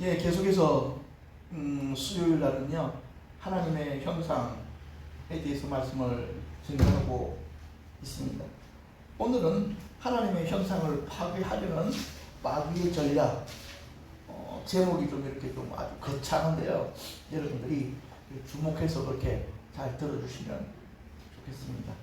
예, 계속해서 수요일 날은요 하나님의 형상에 대해서 말씀을 전하고 있습니다. 오늘은 하나님의 형상을 파괴하려는 마귀의 전략, 제목이 좀 이렇게 좀 아주 거창한데요. 여러분들이 주목해서 그렇게 잘 들어주시면 좋겠습니다.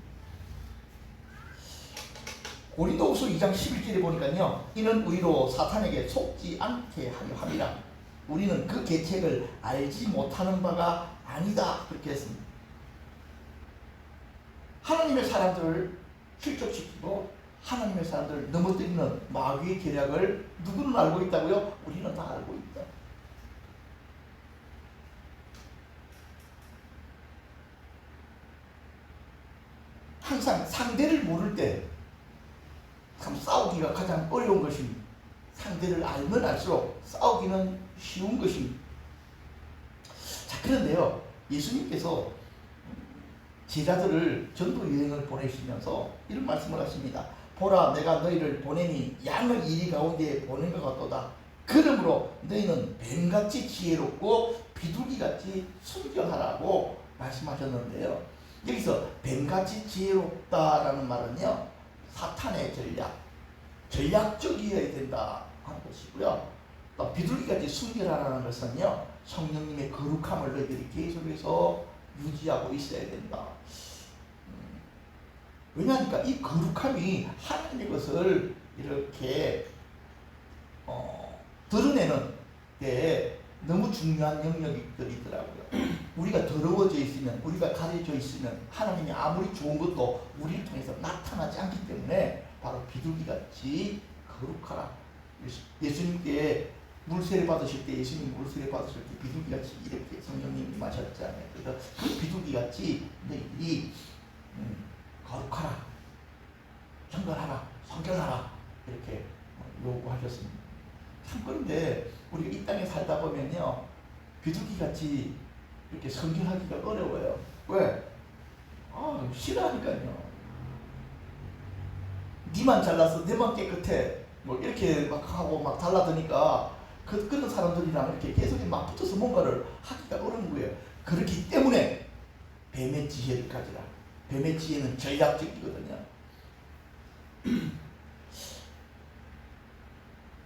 고린도후서 2장 11절에 보니까요, 이는 우리로 사탄에게 속지 않게 하려 함이라. 우리는 그 계책을 알지 못하는 바가 아니다, 그렇게 했습니다. 하나님의 사람들을 실족시키고 하나님의 사람들을 넘어뜨리는 마귀의 계략을 누구는 알고 있다고요? 우리는 다 알고 있다. 항상 상대를 모를 때 참 싸우기가 가장 어려운 것입니다. 상대를 알면 알수록 싸우기는 쉬운 것입니다. 자, 그런데요, 예수님께서 제자들을 전도 여행을 보내시면서 이런 말씀을 하십니다. 보라, 내가 너희를 보내니 양을 이리 가운데 보낸 것 같도다. 그러므로 너희는 뱀같이 지혜롭고 비둘기같이 순결하라고 말씀하셨는데요, 여기서 뱀같이 지혜롭다라는 말은요, 사탄의 전략적이어야 된다 하는 것이고요. 또 비둘기같이 순결하라는 것은요, 성령님의 거룩함을 너희들이 계속해서 유지하고 있어야 된다. 왜냐하니까 이 거룩함이 하나님의 것을 이렇게 드러내는 게 너무 중요한 영역들이 있더라고요. 우리가 더러워져 있으면, 우리가 가려져 있으면 하나님이 아무리 좋은 것도 우리를 통해서 나타나지 않기 때문에 바로 비둘기같이 거룩하라. 예수님께 물세례 받으실 때, 예수님 물세례 받으실 때 비둘기같이 이렇게 성령님이 마셨잖아요. 그래서 그 비둘기같이 너희들이 거룩하라, 정결하라, 성결하라 이렇게 요구하셨습니다. 참, 그런데 우리가 이 땅에 살다 보면요, 비둘기같이 이렇게 성결하기가 어려워요. 왜? 싫어하니까요. 니만 잘나서 내만 깨끗해 뭐 이렇게 막 하고 막 달라드니까 그런 사람들이랑 이렇게 계속 막 붙어서 뭔가를 하기가 어려운 거예요. 그렇기 때문에 뱀의 지혜를 가지라. 뱀의 지혜는 전략적이거든요.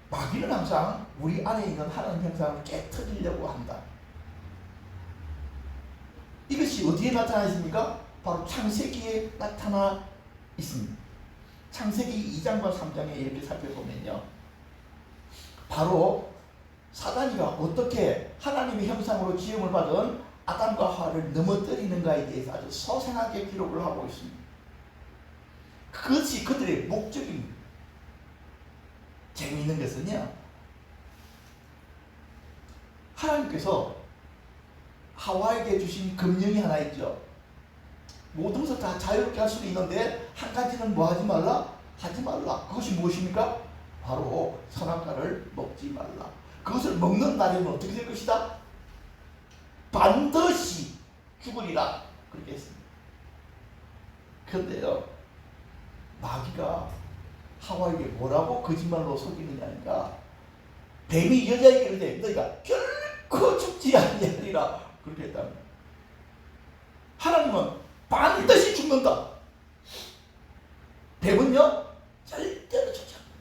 마귀는 항상 우리 안에 있는 하나님 형상을 깨트리려고 한다. 이것이 어디에 나타나 있습니까? 바로 창세기에 나타나 있습니다. 창세기 2장과 3장에 이렇게 살펴보면요, 바로 사단이가 어떻게 하나님의 형상으로 지음을 받은 아담과 하와를 넘어뜨리는가에 대해서 아주 소생하게 기록을 하고 있습니다. 그것이 그들의 목적입니다. 재미있는 것은요, 하나님께서 하와에게 주신 금령이 하나 있죠. 모든 것을 다 자유롭게 할 수도 있는데 한 가지는 뭐 하지 말라? 하지 말라. 그것이 무엇입니까? 바로 선악과를 먹지 말라. 그것을 먹는 날에는 어떻게 될 것이다? 반드시 죽으리라. 그렇게 했습니다. 그런데요, 마귀가 하와에게 뭐라고 거짓말로 속이느냐니까, 뱀이 여자에게 이르되 너희가 결코 죽지 아니하리라 그렇게 했답니다. 하나님은 반드시 죽는다. 뱀은요, 절대로 죽지 않는다.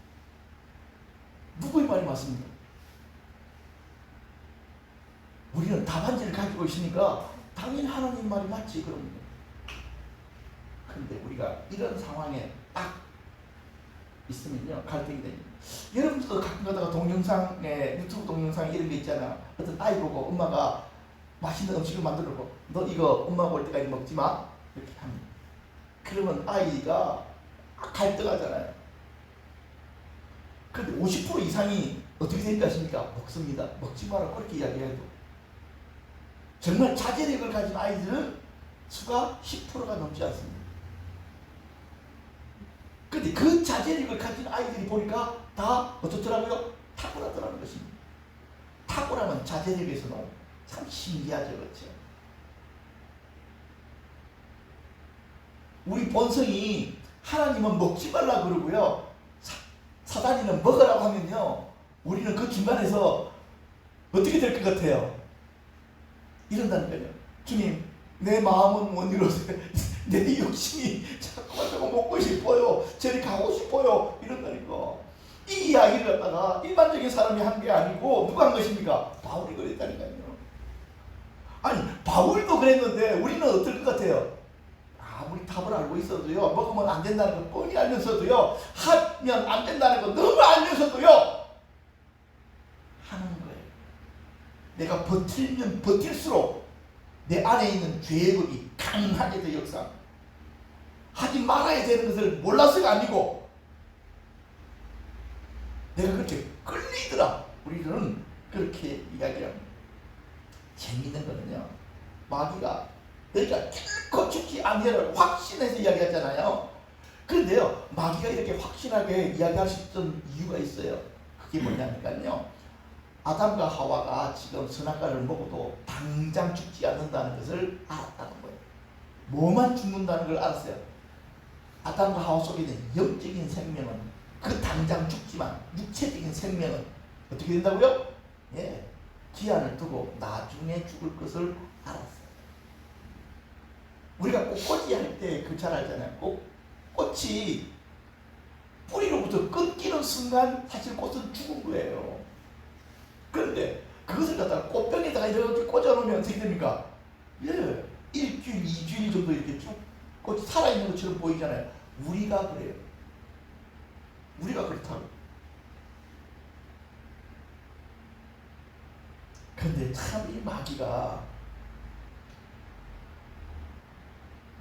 누구의 말이 맞습니까? 우리는 답안지를 가지고 있으니까 당연히 하나님 말이 맞지, 그럽니다. 그런데 우리가 이런 상황에 딱 있으면요, 갈등이 됩니다. 여러분들도 가끔 가다가 동영상에, 유튜브 동영상에 이런 게 있잖아요. 어떤 아이 보고 엄마가 맛있는 음식을 만들고, 너 이거 엄마가 올 때까지 먹지 마 이렇게 합니다. 그러면 아이가 갈등하잖아요. 그런데 50% 이상이 어떻게 될까 하십니까? 먹습니다. 먹지 마라 그렇게 이야기해도 정말 자제력을 가진 아이들은 수가 10%가 넘지 않습니다. 그런데 그 자제력을 가진 아이들이 보니까 다 어떻더라고요? 탁월하더라는 것입니다. 탁월하면 자제력에서는 참 신기하죠, 그렇죠? 우리 본성이 하나님은 먹지 말라 그러고요, 사단이는 먹으라고 하면요, 우리는 그 중간에서 어떻게 될 것 같아요? 이런다니까요. 주님, 내 마음은 못 이루어져요. 내 욕심이 자꾸만 저거 먹고 싶어요. 저리 가고 싶어요. 이런다니까. 이 이야기를 갖다가 일반적인 사람이 한 게 아니고 누가 한 것입니까? 바울이 그랬다니까요. 아니, 바울도 그랬는데 우리는 어떨 것 같아요? 아무리 답을 알고 있어도요, 먹으면 안 된다는 거 뻔히 알면서도요, 하면 안 된다는 거 너무 알면서도요, 하는 거예요. 내가 버틸면 버틸수록 내 안에 있는 죄의 법이 강하게 더 역사. 하지 말아야 되는 것을 몰라서가 아니고 내가 그렇게 끌리더라. 우리는 그렇게 이야기합니다. 재미있는 거는요, 마귀가 너희가 결코 죽지 아니하리라 확신해서 이야기하잖아요. 그런데요, 마귀가 이렇게 확신하게 이야기할 수 있던 이유가 있어요. 그게 뭐냐니까요, 아담과 하와가 지금 선악과를 먹어도 당장 죽지 않는다는 것을 알았다는 거예요. 뭐만 죽는다는 걸 알았어요. 아담과 하와 속에 있는 영적인 생명은 그 당장 죽지만 육체적인 생명은 어떻게 된다고요? 예, 기한을 두고 나중에 죽을 것을 알았어요. 우리가 꽃꽂이 할 때 그 잘 알잖아요. 꽃이 뿌리로부터 끊기는 순간 사실 꽃은 죽은 거예요. 그런데 그것을 갖다가 꽃병에다가 이렇게 꽂아놓으면 어떻게 됩니까? 예, 일주일, 이주일 정도 이렇게 쭉 꽃이 살아있는 것처럼 보이잖아요. 우리가 그래요. 우리가 그렇다고. 근데 참 이 마귀가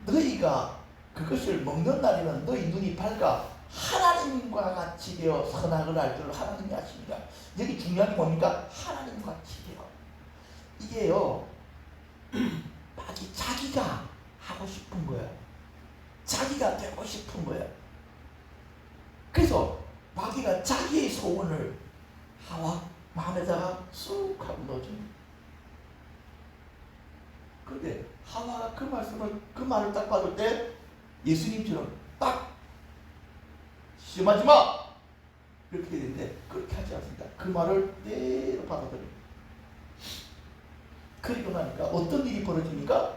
너희가 그것을 먹는 날에는 너희 눈이 밝아 하나님과 같이 되어 선악을 알 줄 하나님이 아십니다. 여기 중요한 게 뭡니까? 하나님과 같이 되어. 이게요, 마귀 자기가 하고 싶은 거야. 자기가 되고 싶은 거야. 그래서 마귀가 자기의 소원을 하와 마음에다가 쑥 하고 넣어줍니다. 그런데 하와가 그 말을 딱 받을 때 예수님처럼 딱 시험하지 마! 이렇게 되는데 그렇게 하지 않습니다. 그 말을 그대로 받아들입니다. 그리고 나니까 어떤 일이 벌어집니까?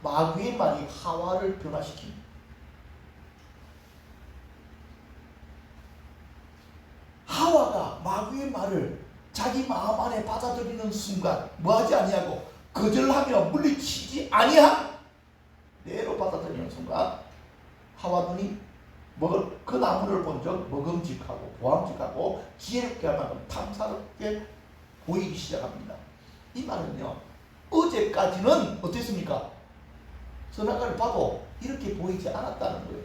마귀의 말이 하와를 변화시킵니다. 하와가 마귀의 말을 자기 마음 안에 받아들이는 순간 뭐하지 아니하고 거절하며 물리치지 아니한 대로 받아들이는 순간 하와 눈이 먹을 그 나무를 본 적 먹음직하고 보암직하고 지혜롭게 할 만큼 탐스럽게 보이기 시작합니다. 이 말은요, 어제까지는 어땠습니까? 선악과를 봐도 이렇게 보이지 않았다는 거예요.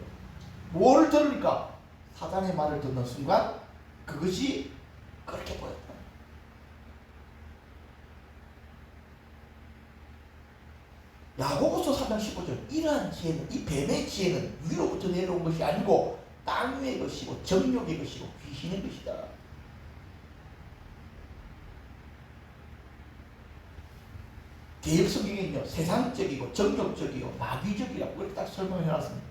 뭐를 들으니까? 사단의 말을 듣는 순간 그것이 그렇게 보였다. 야고보서 3장 15절, 이러한 지혜는, 이 뱀의 지혜는 위로부터 내려온 것이 아니고 땅 위의 것이고 정욕의 것이고 귀신의 것이다. 개혁성경에는요, 세상적이고 정욕적이고 마귀적이라고 그렇게 딱 설명을 해놨습니다.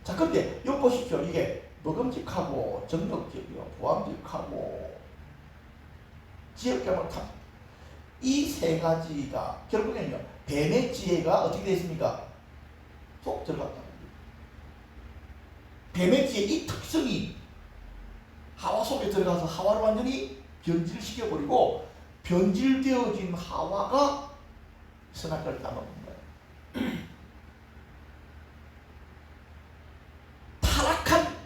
자, 그런데 여기 보십시오. 이게 먹음직하고 정욕적이고 보암직하고 지혜롭게 하면 이 세 가지가 결국에는요, 뱀의 지혜가 어떻게 되어 있습니까? 쏙 들어갔다. 뱀의 지혜 이 특성이 하와 속에 들어가서 하와를 완전히 변질시켜버리고 변질되어진 하와가 선악과를 따먹은 거예요. 타락한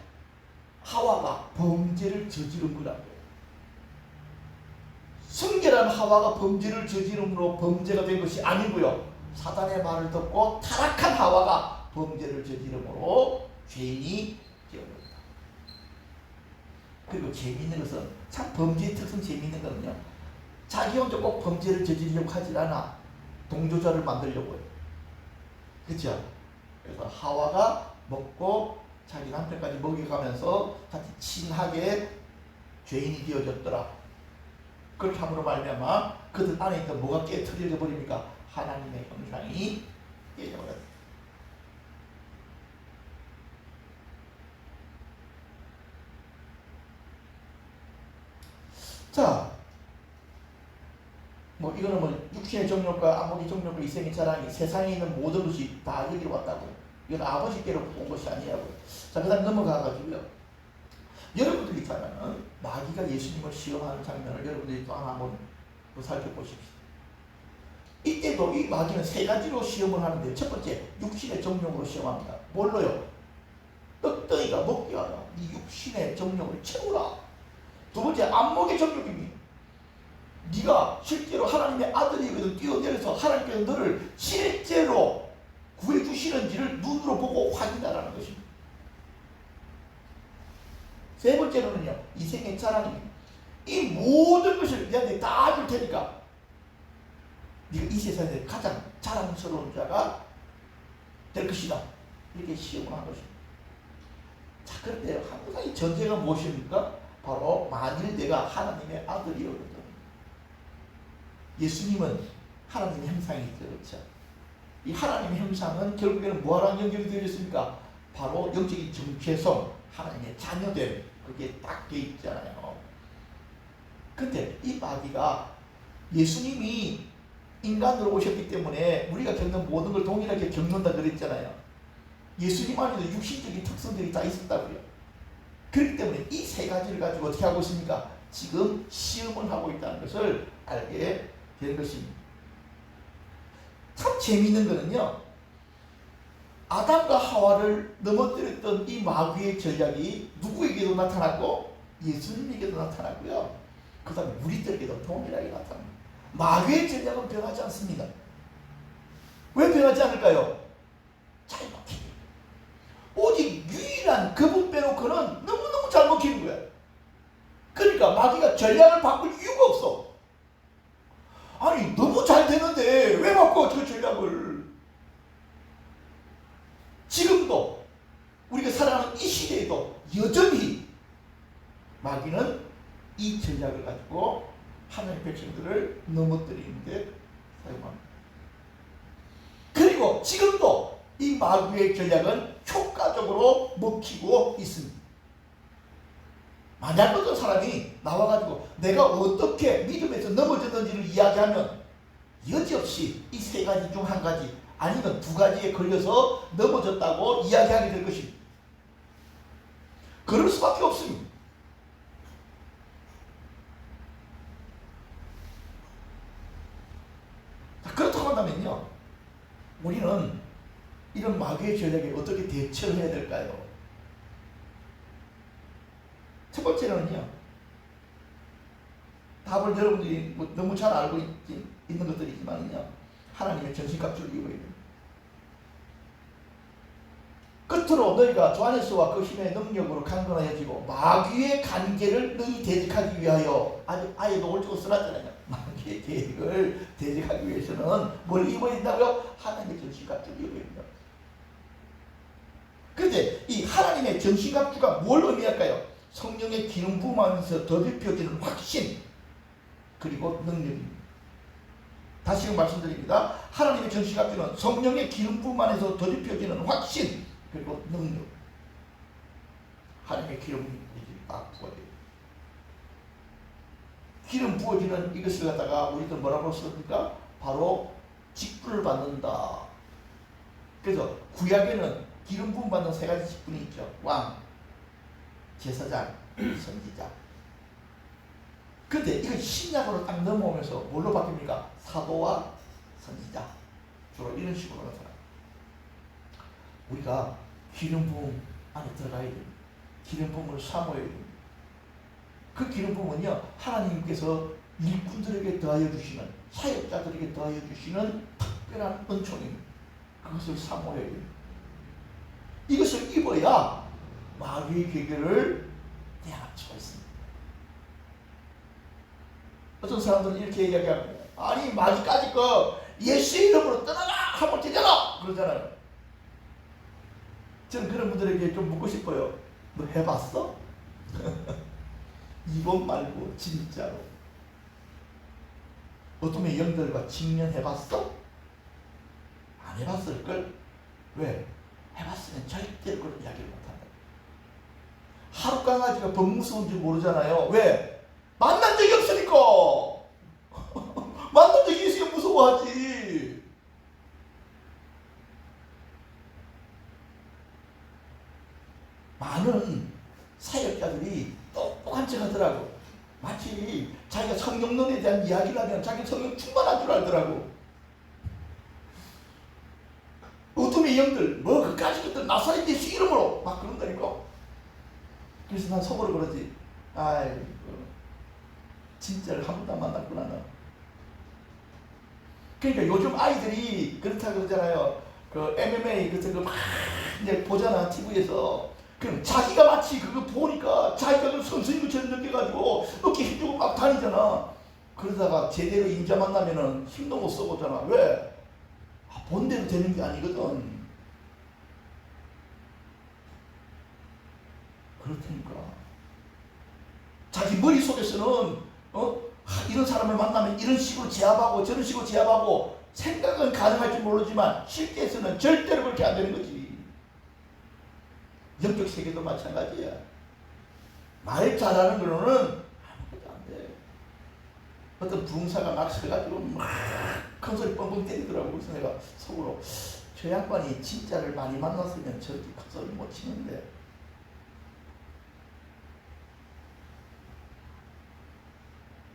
하와가 범죄를 저지른 거라고요. 순결한 하와가 범죄를 저지름으로 범죄가 된 것이 아니고요, 사단의 말을 듣고 타락한 하와가 범죄를 저지름으로 죄인이 되어버렸다. 그리고 재미있는 것은, 참 범죄의 특성 재미있는 거는요, 자기 혼자 꼭 범죄를 저지르려고 하질 않아. 동조자를 만들려고 해요. 그렇죠? 그래서 하와가 먹고 자기 남편까지 먹여가면서 같이 친하게 죄인이 되어졌더라. 그렇게 함으로 말미암아 그들 안에 있던 뭐가 깨트려져 버립니까? 하나님의 형상이 깨져버렸다. 자, 이거는 뭐 육신의 정욕과 안목의 정욕과 이생의 자랑이 세상에 있는 모든 것이 다 여기로 왔다고. 이건 아버지께로 온 것이 아니라고요. 자, 그 다음 넘어가가지고요. 여러분들 있잖아요. 마귀가 예수님을 시험하는 장면을 여러분들이 또 하나 한번 살펴보십시오. 이때도 이 마귀는 세 가지로 시험을 하는데, 첫 번째, 육신의 정욕으로 시험합니다. 뭘로요? 떡덩이가 먹게 하라. 이 육신의 정욕을 채우라. 두 번째, 안목의 정욕입니다. 네가 실제로 하나님의 아들이거든 뛰어내려서 하나님께서 너를 실제로 구해주시는지를 눈으로 보고 확인하라는 것입니다. 세 번째로는요, 이생의 자랑입니다. 이 모든 것을 내한테 다 줄 테니까 네가 이 세상에 가장 자랑스러운 자가 될 것이다. 이렇게 시험을 한 것입니다. 자, 그런데 항상 이 전제가 무엇입니까? 바로 만일 내가 하나님의 아들이거든. 예수님은 하나님의 형상이죠. 그렇죠? 이 하나님의 형상은 결국에는 뭐랑 연결이 되어 있습니까? 바로 영적인 정체성, 하나님의 자녀됨, 그게 딱 되어 있잖아요. 근데 이 마귀가 예수님이 인간으로 오셨기 때문에 우리가 겪는 모든 걸 동일하게 겪는다 그랬잖아요. 예수님 안에도 육신적인 특성들이 다 있었다고요. 그렇기 때문에 이 세 가지를 가지고 어떻게 하고 있습니까? 지금 시험을 하고 있다는 것을 알게 된 것입니다. 참 재미있는 거는요, 아담과 하와를 넘어뜨렸던 이 마귀의 전략이 누구에게도 나타났고 예수님에게도 나타났고요. 그 다음에 우리들에게도 동일하게 나타납니다. 마귀의 전략은 변하지 않습니다. 왜 변하지 않을까요? 잘 먹히기. 오직 유일한 그분 빼놓고는 너무너무 잘 먹히는 거야. 그러니까 마귀가 전략을 바꿀 이유가 없어. 아니 너무 잘 되는데 왜 바꿔 그 전략을. 지금도 우리가 살아가는 이 시대에도 여전히 마귀는 이 전략을 가지고 하나님의 백성들을 넘어뜨리는 데 사용합니다. 그리고 지금도 이 마귀의 전략은 효과적으로 먹히고 있습니다. 만약 어떤 사람이 나와가지고 내가 어떻게 믿음에서 넘어졌는지를 이야기하면 여지없이 이 세 가지 중 한 가지 아니면 두 가지에 걸려서 넘어졌다고 이야기하게 될 것입니다. 그럴 수밖에 없습니다. 그렇다고 한다면요, 우리는 이런 마귀의 전략에 어떻게 대처를 해야 될까요? 첫 번째는요, 답을 여러분들이 너무 잘 알고 있는 것들이지만요, 하나님의 전신갑주를 입어야 됩니다. 끝으로 너희가 주 안에서와 그 힘의 능력으로 강건하여지고 마귀의 관계를 너희 대적하기 위하여, 아예 노골적으로 써놨잖아요. 마귀의 계획을 대적하기 위해서는 뭘 입어야 된다고요? 하나님의 전신갑주를 입어야 된다. 그런데 이 하나님의 전신갑주가 뭘 의미할까요? 성령의 기름 부음하면서 더럽혀지는 확신, 그리고 능력입니다. 다시금 말씀드립니다. 하나님의 전신갑주는 성령의 기름 부음 안에서 더럽혀지는 확신, 그리고 능력. 하나님의 기름이 딱 부어져요. 기름 부어지는 이것을 갖다가 우리가 뭐라고 씁니까? 바로 직분을 받는다. 그래서 구약에는 기름 부음 받는 세 가지 직분이 있죠. 왕, 제사장, 선지자. 근데 이거 신약으로 딱 넘어오면서 뭘로 바뀝니까? 사도와 선지자. 주로 이런 식으로 나타납니다. 우리가 기름 부음 안에 들어가야 됩니다. 기름 부음을 사모해야 됩니다. 그 기름 부음은요, 하나님께서 일꾼들에게 더하여 주시는, 사역자들에게 더하여 주시는 특별한 은총입니다. 그것을 사모해야 됩니다. 이것을 입어야 마귀의 계계를 대항할 수가 있습니다. 어떤 사람들은 이렇게 이야기합니다. 아니 마귀까지 거 예수의 이름으로 떠나라 하면 되잖아 그러잖아요. 저는 그런 분들에게 좀 묻고 싶어요. 너 해봤어? 이번 말고 진짜로 어둠의 영들과 직면해봤어? 안 해봤을걸? 왜? 해봤으면 절대로 그런 이야기를 못한다. 하루 강아지가 법 무서운 줄 모르잖아요. 왜? 만난 적이 없으니까. 만난 적이 있으면 무서워하지. 많은 사역자들이 똑똑한 척 하더라고. 마치 자기가 성령론에 대한 이야기를 하면 자기 성령 충만한 줄 알더라고. 어둠의 영들 뭐 그까지 것들 나사렛 예수 이름으로 막 그런다니까. 그래서 난 속으로 그러지. 아이고 진짜를 한 번도 안 만났구나 너. 그러니까 요즘 아이들이 그렇다 그러잖아요. 그 MMA 같은 거 막 이제 보잖아 TV에서. 그럼 자기가 마치 그거 보니까 자기가 그 선수인 것처럼 느껴가지고 어깨 힘주고 막 다니잖아. 그러다가 제대로 임자 만나면은 힘도 못 써보잖아. 왜? 본대로 되는 게 아니거든. 그렇다니까. 자기 머릿속에서는 이런 사람을 만나면 이런 식으로 제압하고 저런 식으로 제압하고 생각은 가능할지 모르지만 실제에서는 절대로 그렇게 안 되는 거지. 영적 세계도 마찬가지야. 말 잘하는 거로는 아무것도 안 돼. 어떤 부흥사가 막 서가지고 막 큰 소리 뻥뻥 때리더라고. 그래서 내가 속으로 저 양반이 진짜를 많이 만났으면 저렇게 큰 소리 못 치는데.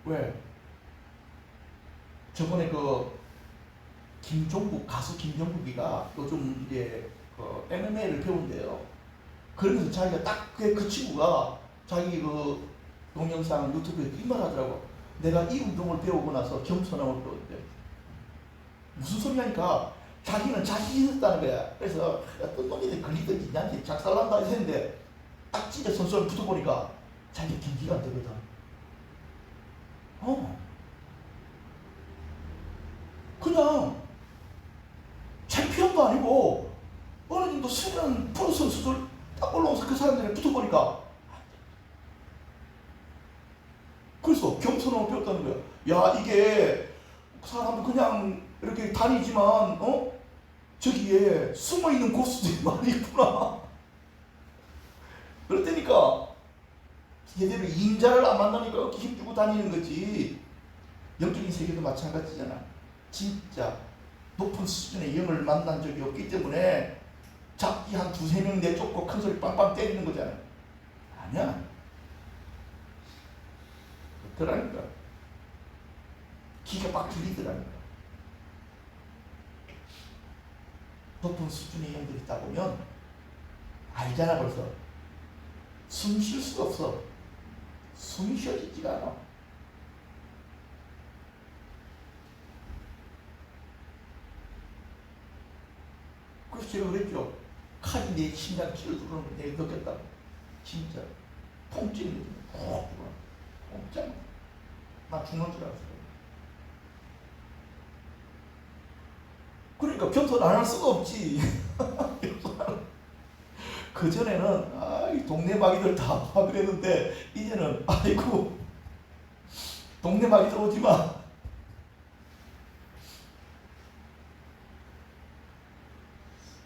왜? 저번에 그 김종국 가수 김종국이가 요즘 이제 그 MMA를 배운대요. 그러면서 자기가 딱 그 친구가 자기 그 동영상 유튜브에 이 말 하더라고. 내가 이 운동을 배우고 나서 겸손함을 배웠대. 무슨 소리냐니까 자기는 자신이 있었다는 거야. 그래서 어떤 놈이 걸리든지 나한테 작살난다 했는데 딱 진짜 선수를 붙어보니까 자기가 경기가 안 되거든. 그냥 챔피언도 아니고 어느 정도 수련 프로 선수들 딱 올라와서 그 사람들이 붙어보니까 그래서 겸손함을 배웠다는 거야. 야 이게 사람은 그냥 이렇게 다니지만 저기에 숨어있는 고수들이 많이 있구나. 그렇다니까 제대로 인자를 안 만나니까 이렇게 힘주고 다니는 거지. 영적인 세계도 마찬가지잖아. 진짜 높은 수준의 영을 만난 적이 없기 때문에 잡기 한 두세 명 내쫓고 큰 소리 빵빵 때리는 거잖아. 아니야. 그렇더라니까. 기가 막 들리더라니까. 높은 수준의 영들이 있다 보면 알잖아 벌써. 숨 쉴 수가 없어. 숨이 쉬어지지가 않아. 그래서 제가 그랬죠. 칼이 내 심장 찔러주는 걸 내가 느꼈다고. 진짜 통증이 푹 들어와. 통증. 나 죽는 줄 알았어요. 그러니까 겸손 안 할 수가 없지. 그전에는 이 동네 마귀들 다 봐 그랬는데 이제는 아이고 동네 마귀들 오지 마.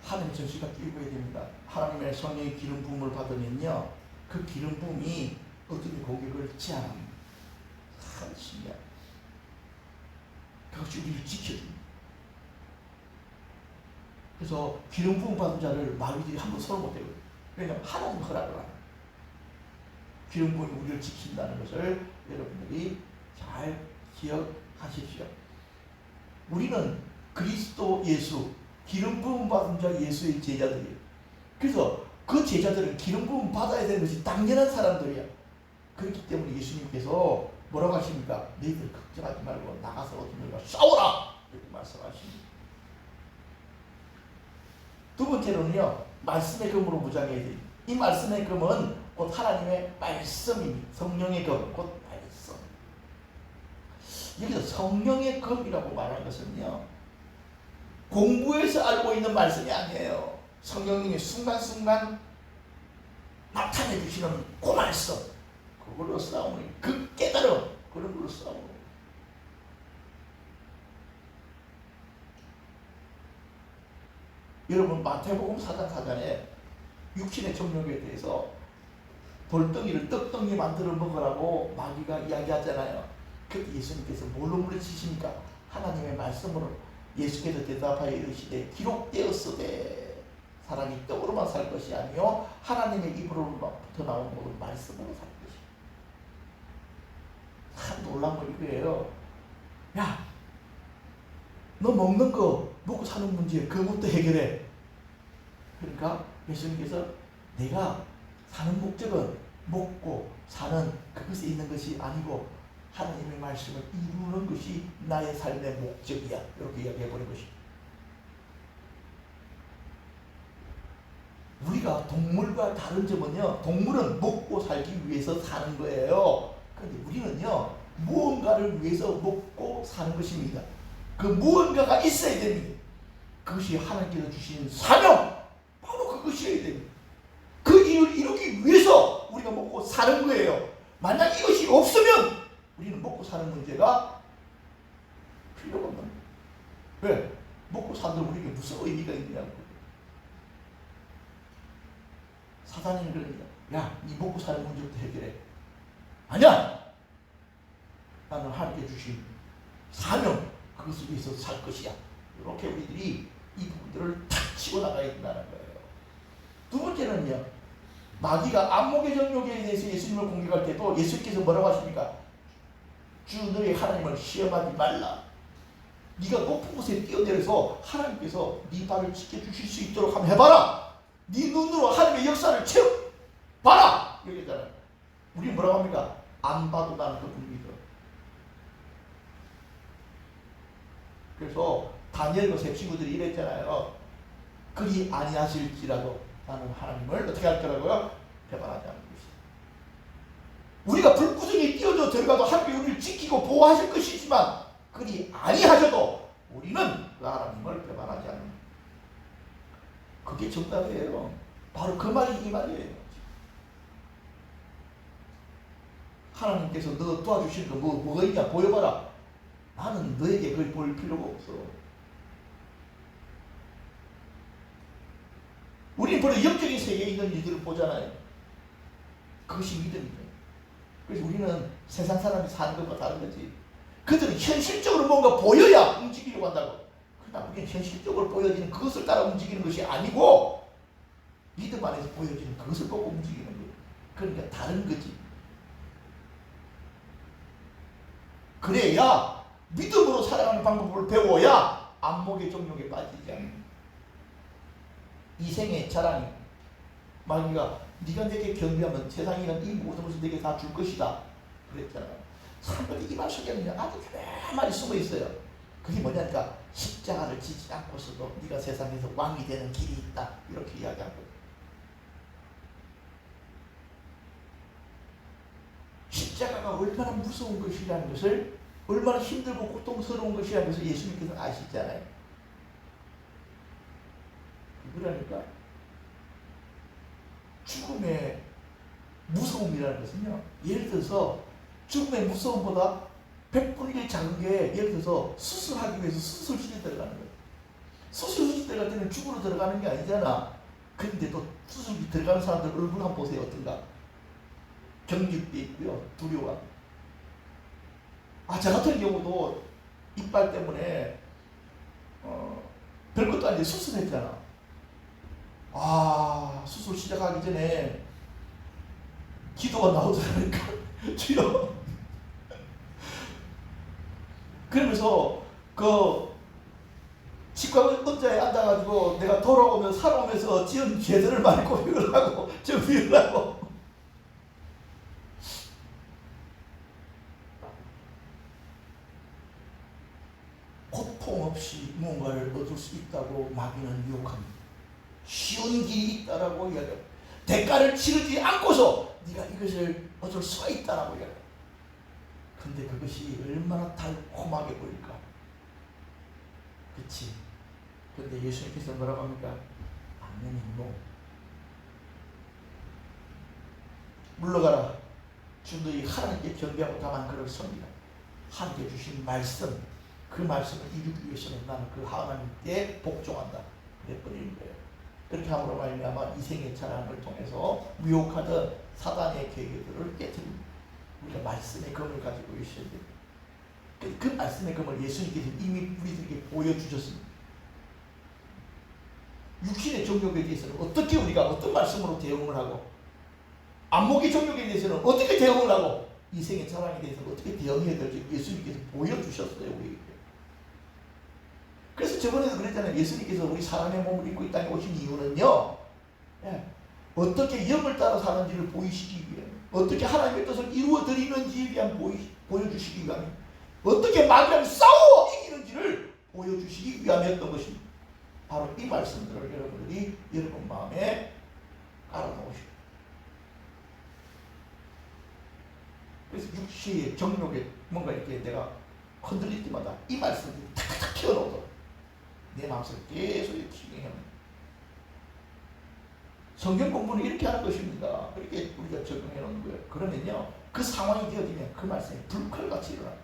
하나님의 정신과 끼고야 됩니다. 하나님의 성령의 기름 부음을 받으면요 그 기름 부음이 어둠의 공격을 제한합니다. 참 신기해. 그것이 우리를 지켜줍니다. 그래서 기름 부음 받은 자를 마귀들이 함부로 손을 못 대거든요. 왜냐하면 하나님 허락을 합니다. 기름 부음이 우리를 지킨다는 것을 여러분들이 잘 기억하십시오. 우리는 그리스도 예수 기름 부음 받은 자 예수의 제자들이에요. 그래서 그 제자들은 기름 부음 받아야 되는 것이 당연한 사람들이야. 그렇기 때문에 예수님께서 뭐라고 하십니까? 너희들 걱정하지 말고 나가서 어둠들과 싸워라! 이렇게 말씀하십니다. 두 번째로는요, 말씀의 검으로 무장해야 돼요. 이 말씀의 검은 곧 하나님의 말씀입니다. 성령의 검, 곧 말씀. 여기서 성령의 검이라고 말하는 것은요, 공부해서 알고 있는 말씀이 아니에요. 성령님이 순간순간 나타내 주시는 그 말씀, 그걸로 싸우는 그 깨달음, 그런 걸로 싸우는 거예요. 여러분 마태복음 4장 4절에 육신의 정욕에 대해서 돌덩이를 떡덩이 만들어 먹으라고 마귀가 이야기하잖아요. 그때 예수님께서 뭘로 물리치십니까? 하나님의 말씀으로. 예수께서 대답하여 이르시되 기록되었으되 사람이 떡으로만 살 것이 아니요 하나님의 입으로부터 나온 모든 말씀으로 살 것이다. 참 놀라운 거 이거예요. 야, 너 먹는 거 먹고 사는 문제 그것도 해결해. 그러니까 예수님께서 내가 사는 목적은 먹고 사는 그것에 있는 것이 아니고 하나님의 말씀을 이루는 것이 나의 삶의 목적이야. 이렇게 이야기해버린 것입니다. 우리가 동물과 다른 점은요, 동물은 먹고 살기 위해서 사는 거예요. 그런데 우리는요, 무언가를 위해서 먹고 사는 것입니다. 그 무언가가 있어야 됩니다. 그것이 하나님께서 주신 사명, 바로 그것이어야 됩니다. 그 일을 이루기 위해서 우리가 먹고 사는 거예요. 만약 이것이 없으면 우리는 먹고 사는 문제가 필요가 없는 거예요. 왜? 먹고 사는 우리에게 무슨 의미가 있냐고. 사단이 그러니까 야, 네 먹고 사는 문제부터 해결해. 아니야! 나는 하나님께 주신 사명, 그것을 위해서 살 것이야. 이렇게 우리들이 이 부분들을 탁 치고 나가야 된다는 거예요. 두 번째는요, 마귀가 안목의 정욕에 대해서 예수님을 공격할 때도 예수님께서 뭐라고 하십니까? 주 너희 하나님을 시험하지 말라. 네가 높은 곳에 뛰어내려서 하나님께서 네 발을 지켜주실 수 있도록 한번 해봐라. 네 눈으로 하나님의 역사를 채워봐라. 여기 있잖아요. 우리 뭐라고 합니까? 안 봐도 나는 그분을 믿어. 그래서 다니엘과 세 친구들이 이랬잖아요. 그리 아니하실지라도 나는 하나님을 어떻게 할 거라고요? 배반하지 않는 것이다. 우리가 불구덩이에 뛰어져 들어가도 하나님이 우리를 지키고 보호하실 것이지만 그리 아니하셔도 우리는 그 하나님을 배반하지 않는 것이다. 그게 정답이에요. 바로 그 말이 이 말이에요. 하나님께서 너 도와주실 거 뭐가 있냐 보여봐라. 나는 너에게 그걸 볼 필요가 없어. 우리는 바로 영적인 세계에 있는 일들을 보잖아요. 그것이 믿음이에요. 그래서 우리는 세상 사람이 사는 것과 다른 거지. 그들은 현실적으로 뭔가 보여야 움직이려고 한다고. 그러나 우리는 현실적으로 보여지는 그것을 따라 움직이는 것이 아니고 믿음 안에서 보여지는 그것을 보고 움직이는 거예요. 그러니까 다른 거지. 그래야 믿음으로 살아가는 방법을 배워야 안목의 정욕에 빠지지 않는 이생의 자랑이. 마귀가 네가 내게 경배하면 세상에 있는 이 모든 것을 내게 다 줄 것이다 그랬잖아요. 사람들이 이 말 속에는 아주 가만히 숨어 있어요. 그게 뭐냐니까 십자가를 지지 않고서도 네가 세상에서 왕이 되는 길이 있다 이렇게 이야기하고, 십자가가 얼마나 무서운 것이라는 것을, 얼마나 힘들고 고통스러운 것이라는 것을 예수님께서 아시잖아요. 그러니까 죽음의 무서움이라는 것은요, 예를 들어서 죽음의 무서움보다 100분의 1 작은 게, 예를 들어서 수술하기 위해서 수술실에 들어가는 거예요. 수술실 들어갈 때는 죽으러 들어가는 게 아니잖아. 그런데도 수술실 들어가는 사람들 얼굴 한번 보세요. 어떤가? 경직돼 있고요. 두려워. 저 같은 경우도 이빨 때문에 별것도 아닌데 수술했잖아. 수술 시작하기 전에 기도가 나오더라니까. 주여. 그러면서 그 치과 의자에 앉아가지고 내가 돌아오면서 살아오면서 지은 죄들을 많이 고백을 하고 정리를 하고, 고통 없이 무언가를 얻을 수 있다고 마귀는 유혹합니다. 쉬운 길이 있다라고 이야기합니다. 대가를 치르지 않고서 네가 이것을 얻을 수가 있다라고 이야기합니다. 근데 그것이 얼마나 달콤하게 보일까? 그치? 근데 예수님께서 뭐라고 합니까? 아멘이노. 물러가라. 주 너희 하나님께 경배하고 다만 그를 섬기라. 하나님께 주신 말씀, 그 말씀을 이루기 위해서는 나는 그 하나님께 복종한다. 그래버리는 거예요. 그렇게 함으로 말미암아 이생의 자랑을 통해서 유혹하던 사단의 계획들을 깨뜨립니다. 우리가 말씀의 검을 가지고 있어야 됩니다. 그 말씀의 금을 예수님께서 이미 우리들에게 보여주셨습니다. 육신의 정욕에 대해서는 어떻게 우리가 어떤 말씀으로 대응을 하고, 안목의 정욕에 대해서는 어떻게 대응을 하고, 이생의 자랑에 대해서는 어떻게 대응해야 될지 예수님께서 보여주셨어요, 우리에게. 그래서 저번에도 그랬잖아요. 예수님께서 우리 사람의 몸을 입고 이 땅에 오신 이유는요, 어떻게 영을 따라 사는지를 보이시기 위해, 어떻게 하나님의 뜻을 이루어 드리는지에 대한 보여주시기 위함, 어떻게 마귀랑 싸워 이기는지를 보여주시기 위함이었던 것입니다. 바로 이 말씀들을 여러분들이 여러분 마음에 깔아놓으시고, 그래서 육체의 정욕에 뭔가 이렇게 내가 흔들릴 때마다 이 말씀들이 탁탁탁 튀어나오도록 내 마음속에 계속 이렇게 합니다. 성경 공부는 이렇게 하는 것입니다. 그렇게 우리가 적용해 놓는 거예요. 그러면요, 그 상황이 되어지면 그 말씀이 불칼같이 일어나요.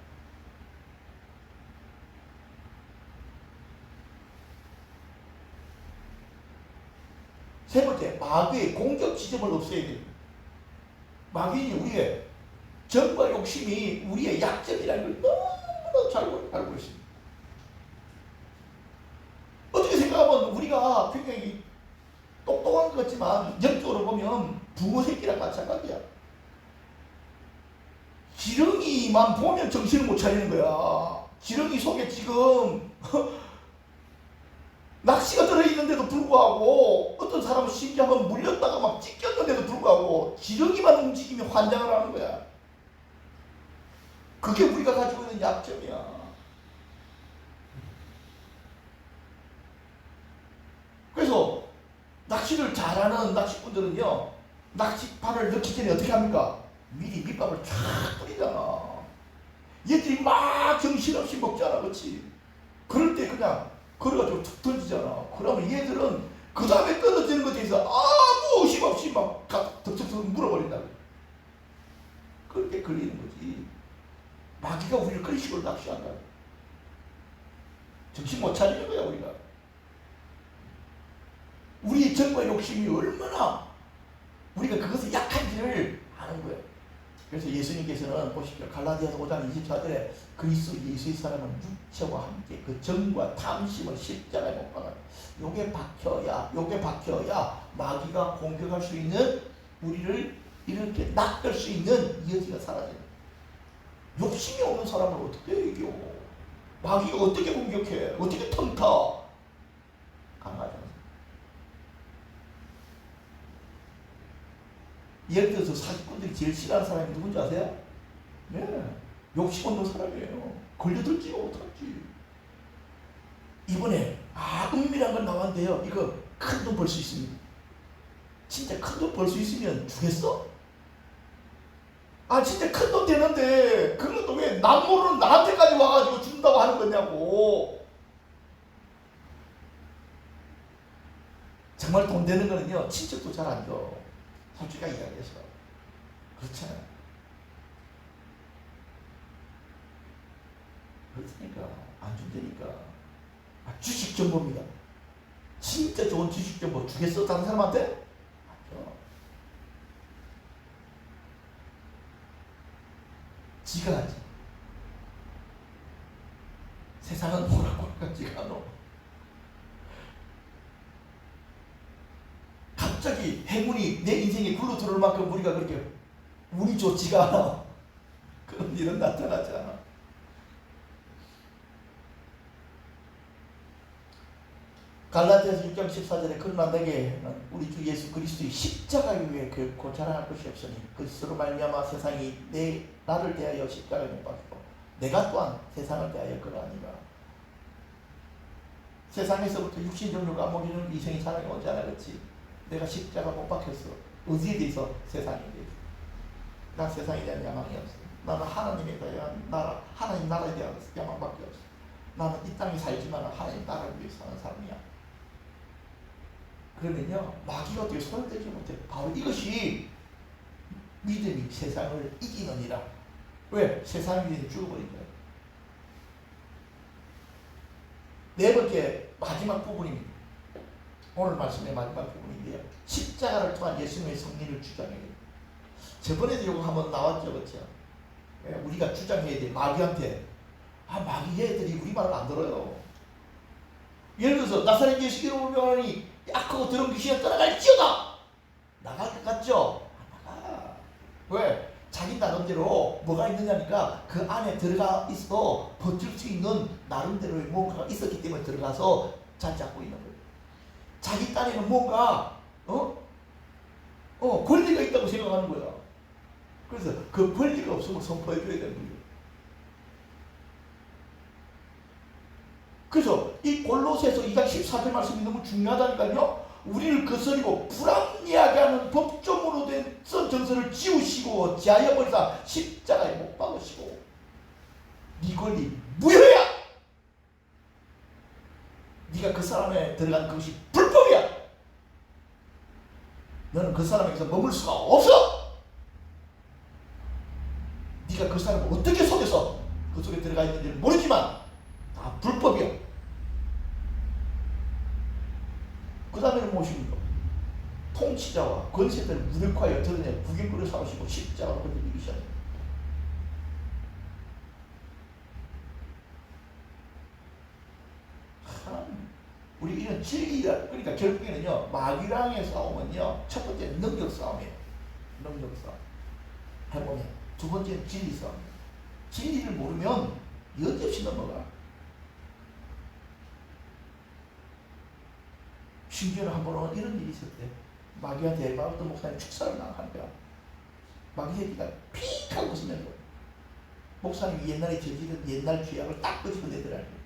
세 번째, 마귀의 공격 지점을 없애야 됩니다. 마귀는 우리의 정과 욕심이 우리의 약점이라는 걸 너무나 잘 알고 있습니다. 어떻게 생각하면 우리가 굉장히 똑똑한 것 같지만 영적으로 보면 붕어 새끼랑 마찬가지야. 지렁이만 보면 정신을 못 차리는 거야. 지렁이 속에 지금 낚시가 들어있는데도 불구하고, 어떤 사람은 심지어 한번 물렸다가 막 찢겼는데도 불구하고 지렁이만 움직이면 환장을 하는 거야. 그게 우리가 가지고 있는 약점이야. 그래서 낚시를 잘하는 낚시꾼들은요, 낚시판을 넣기 전에 어떻게 합니까? 미리 밑밥을 쫙 뿌리잖아. 얘들이 막 정신없이 먹잖아, 그렇지? 그럴 때 그냥 그래가지고 툭 던지잖아. 그러면 얘들은 그 다음에 떨어지는 것에 대해서 아무 의심 없이 막 덕적덕 물어버린다. 그렇게 걸리는 거지. 마귀가 우리를 그런 식으로 낚시한다. 정신 못 차리는 거야, 우리가. 우리의 정과 욕심이 얼마나 우리가 그것에 약한지를 아는 거예요. 그래서 예수님께서는 보십시오. 갈라디아서 5장 24절에 그리스도 예수의 사랑은 육체와 함께 그 정과 탐심을 십자가에 못 박아. 요게 박혀야 마귀가 공격할 수 있는, 우리를 이렇게 낚을 수 있는 여지가 사라져요. 욕심이 없는 사람을 어떻게 이겨? 마귀가 어떻게 공격해? 어떻게 틈타? 강하죠. 예를 들어서 사기꾼들이 제일 싫어하는 사람이 누군지 아세요? 네, 욕심 없는 사람이에요. 걸려들지가 못하지. 이번에 은밀한 건 나왔는데요, 이거 큰 돈 벌 수 있습니다. 진짜 큰 돈 벌 수 있으면 주겠어? 진짜 큰 돈 되는데 그것도 왜 남 모르는 나한테까지 와가지고 준다고 하는 거냐고. 정말 돈 되는 거는요, 친척도 잘 안 줘. 솔직하게 이야기해서. 그렇잖아요. 그렇다니까. 안 준다니까. 주식 정보입니다. 진짜 좋은 주식 정보 주겠어? 다른 사람한테? 안 줘. 지가 하지. 세상은 뭐라고 지가 안 오. 갑자기 행운이 내 인생에 굴러 들어올 만큼 우리가 그렇게 운이 좋지가 않아. 그런 일은 나타나지 않아. 갈라디아서 6장 14절에 그러나 내게는 우리 주 예수 그리스도의 십자가에 위해 결코 자랑할 것이 없으니 그리스도로 말미암아 세상이 나를 대하여 십자가에 못 박히고 내가 또한 세상을 대하여 그러하니라. 세상에서부터 육신정욕 안목이는 이생이 자랑이 오지 않아. 그렇지? 내가 십자가 못 박혔어. 어디에 대해서? 세상에 대해서. 난 세상에 대한 야망이 없어. 나는 하나님에 대한 나라, 하나님 나라에 대한 야망밖에 없어. 나는 이 땅에 살지만 하나님 나라를 위해 사는 사람이야. 그러면요, 마귀가 어떻게 손을 대지 못해. 바로 이것이 믿음이 세상을 이기느니라. 왜? 세상에 대해 죽어버린 거야. 네 번째, 마지막 부분입니다. 오늘 말씀의 마지막 부분인데요, 십자가를 통한 예수님의 승리를 주장해야 돼요. 저번에도 이거 한번 나왔죠, 그렇죠? 우리가 주장해야 돼. 마귀한테 마귀 애들이 우리 말을 안 들어요. 예를 들어서 나사렛 예수 이름으로 명하니 약하고 더러운 귀신이 떠나갈지어다. 나갈 것 같죠? 안 나가. 왜? 자기 나름대로 뭐가 있느냐니까 그 안에 들어가 있어 버틸 수 있는 나름대로의 뭔가가 있었기 때문에 들어가서 잘 잡고 있는 거예요. 자기 딴에는 뭔가 권리가 있다고 생각하는 거야. 그래서 그 권리가 없으면 선포해줘야 되는 거예요. 그래서 이 골로새서 2장 14절 말씀이 너무 중요하다니까요. 우리를 거스리고 불합리하게 하는 법정으로 된 정서를 지우시고 지하여 버리사 십자가에 못 박으시고 네 권리 무효야. 네가 그 사람에 들어간 그것이 불법이야. 너는 그 사람에게서 머물 수가 없어. 네가 그 사람을 어떻게 속여서 그 속에 들어가 있는지는 모르지만 다 불법이야. 그 다음에는 무엇입니까? 통치자와 권세들을 무력화하여 드러내 구경거리 삼으시고 십자가로 건드리기 시작합니다. 우리 이런 진리라, 그러니까 결국에는요, 마귀랑의 싸움은요, 첫 번째는 능력 싸움이에요. 능력 싸움. 해보면. 두 번째는 진리 싸움. 진리를 모르면 여지없이 넘어가. 심지어는 한 번은 이런 일이 있었대. 마귀한테 어떤 목사님 축사를 나가니까 마귀 새끼가 픽 하고 웃으면서 목사님이 옛날에 저지른 옛날 죄악을 딱 끄집어내더라고요.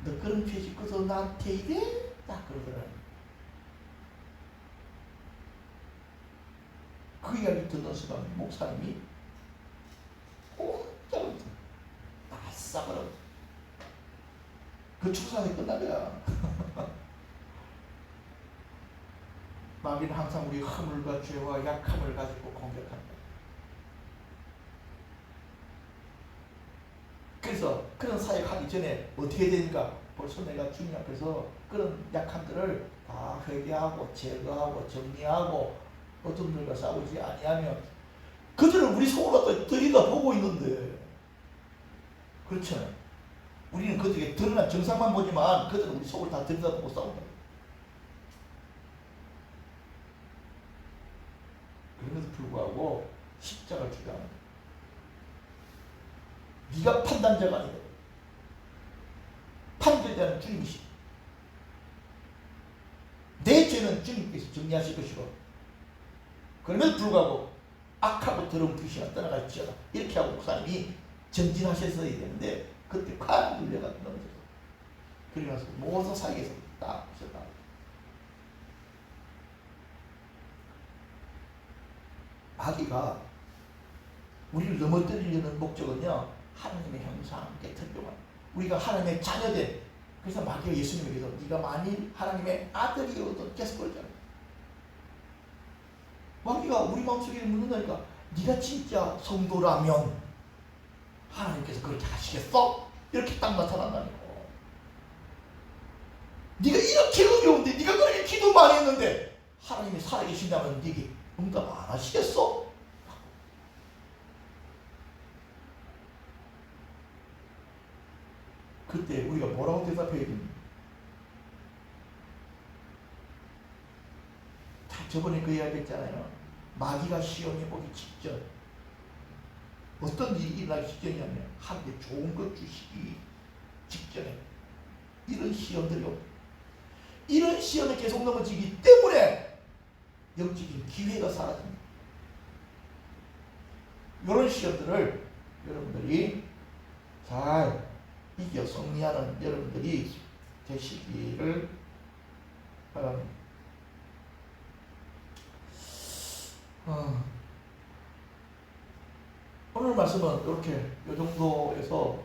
너 그런 죄 짓고서 나한테 이래? 딱 그러더라고요. 그 이야기 듣는 순간 목사님이 꼼짝없어 아싸버려. 그 축사가 끝나면 마귀는 항상 우리 허물과 죄와 약함을 가지고 공격합니다. 그래서 그런 사역하기 전에 어떻게 되니까 벌써 내가 주님 앞에서 그런 약함들을 다 회개하고 제거하고 정리하고 어둠들과 싸우지 아니하면 그들은 우리 속으로 들여다보고 있는데 그렇잖아요. 우리는 그들에게 드러난 정상만 보지만 그들은 우리 속을 다 들여다보고 싸운다. 그럼에도 불구하고 십자가를 주장합니다. 네가 판단자가 아니다. 판결자는 주님이시. 내 죄는 주님께서 정리하실 것이고 그럼에도 불구하고 악하고 더러운 귀신아 떠나갈지어다. 이렇게 하고 목사님이 전진하셨어야 되는데 그때 콱 눌려가 넘어져서 그러면서 모든 사이에서 딱 붙였다. 마귀가 우리를 넘어뜨리려는 목적은요, 하나님의 형상 깨트리려고 우리가 하나님의 자녀된, 그래서 마귀가 예수님에게서 네가 만일 하나님의 아들이어도 계속 그러잖아요. 마귀가 우리 마음속에 묻는다니까 네가 진짜 성도라면 하나님께서 그렇게 하시겠어? 이렇게 딱 나타난다니까. 네가 이렇게 어려운데 네가 그렇게 기도 많이 했는데 하나님이 살아계신다면 네게 응답 안 하시겠어? 그때 우리가 뭐라고 대답해야 됩니까? 저번에 그 이야기 했잖아요. 마귀가 시험에 오기 직전 어떤 일이 일어나기 직전이냐면 하나님께 좋은 것 주시기 직전에 이런 시험들이 옵니다. 이런 시험에 계속 넘어지기 때문에 영적인 기회가 사라집니다. 이런 시험들을 여러분들이 잘 이겨 승리하는 여러분들이 되시기를 바랍니다. 오늘 말씀은 이렇게 이 정도에서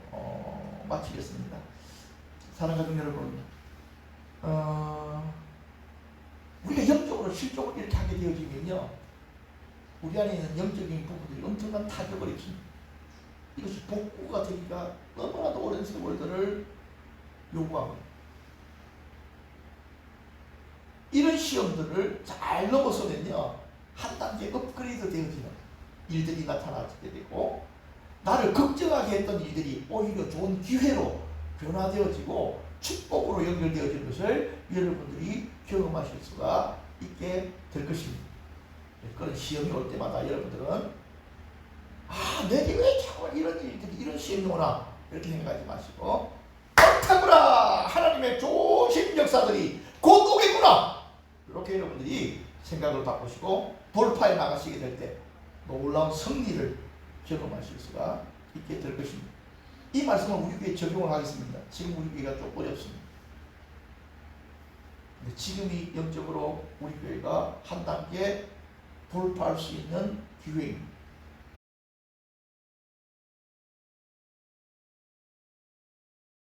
마치겠습니다. 사랑하는 가족 여러분, 우리가 영적으로 실적으로 이렇게 하게 되어지면요, 우리 안에 있는 영적인 부분들이 엄청난 타격을 입습니다. 이것이 복구가 되기가 너무나도 오랜 세월들을 요구합니다. 이런 시험들을 잘 넘어서면요, 한 단계 업그레이드 되어지는 일들이 나타나게 되고, 나를 걱정하게 했던 일들이 오히려 좋은 기회로 변화되어지고 축복으로 연결되어진 것을 여러분들이 경험하실 수가 있게 될 것입니다. 그런 시험이 올 때마다 여러분들은 내게 왜 자꾸 이런 일들이 이런 시험이 오나 이렇게 생각하지 마시고 옳다구나, 하나님의 좋으신 역사들이 곧 오겠구나, 이렇게 여러분들이 생각을 바꾸시고 돌파해 나가시게 될 때 놀라운 승리를 경험하실 수가 있게 될 것입니다. 이 말씀을 우리 교회에 적용을 하겠습니다. 지금 우리 교회가 좀 어렵습니다. 근데 지금이 영적으로 우리 교회가 한 단계 돌파할 수 있는 기회입니다.